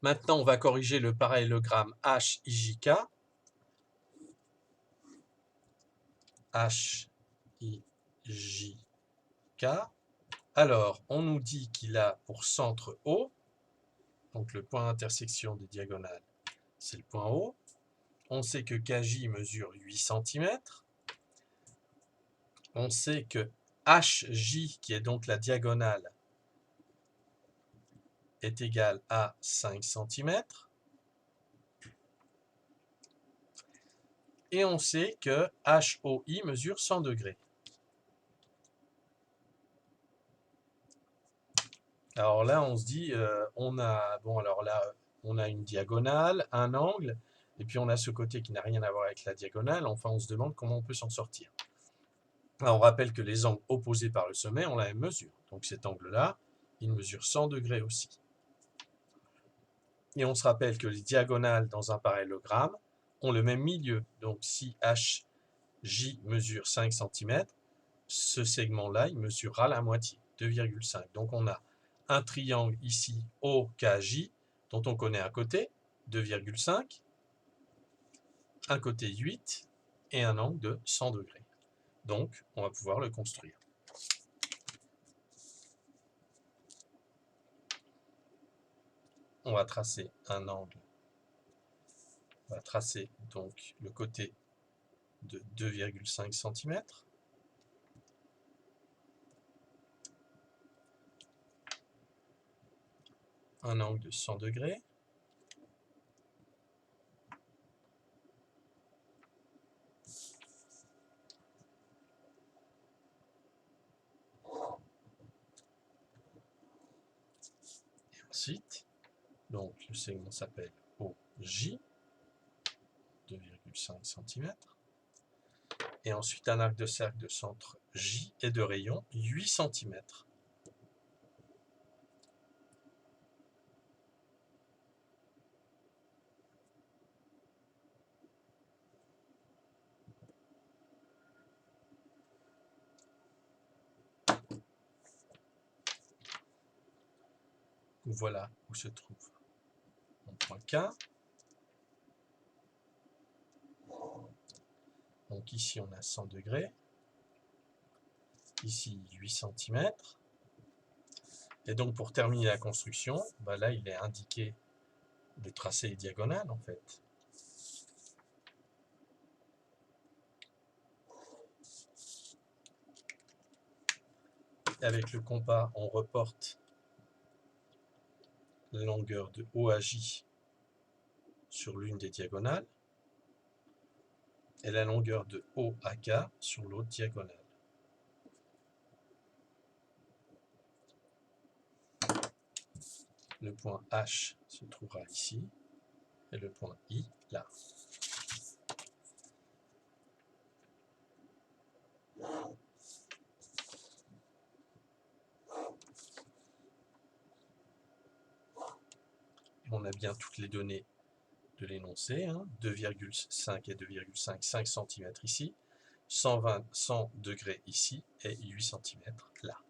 Maintenant, on va corriger le parallélogramme HIJK. HIJK. Alors, on nous dit qu'il a pour centre O, donc le point d'intersection des diagonales, c'est le point O. On sait que KJ mesure 8 cm. On sait que HJ, qui est donc la diagonale, est égale à 5 cm. Et on sait que HOI mesure 100 degrés. Alors là, on se dit, on a une diagonale, un angle, et puis on a ce côté qui n'a rien à voir avec la diagonale. Enfin, on se demande comment on peut s'en sortir. Alors, on rappelle que les angles opposés par le sommet ont la même mesure. Donc cet angle-là, il mesure 100 degrés aussi. Et on se rappelle que les diagonales dans un parallélogramme ont le même milieu. Donc si HJ mesure 5 cm, ce segment-là, il mesurera la moitié, 2,5. Donc on a un triangle ici OKJ, dont on connaît un côté, 2,5, un côté 8 et un angle de 100 degrés. Donc on va pouvoir le construire. On va tracer un angle. On va tracer donc le côté de 2,5 cm. Un angle de 100 degrés. Et ensuite, donc le segment s'appelle OJ, 2,5 cm. Et ensuite un arc de cercle de centre J et de rayon 8 cm. Voilà où se trouve mon point K. Donc ici on a 100 degrés, ici 8 cm. Et donc pour terminer la construction, là il est indiqué de tracer les diagonales en fait. Avec le compas, on reporte la longueur de OAJ sur l'une des diagonales et la longueur de OAK sur l'autre diagonale. Le point H se trouvera ici et le point I là. On a bien toutes les données de l'énoncé, 2,5 et 2,5, 5 cm ici, 100 degrés ici et 8 cm là.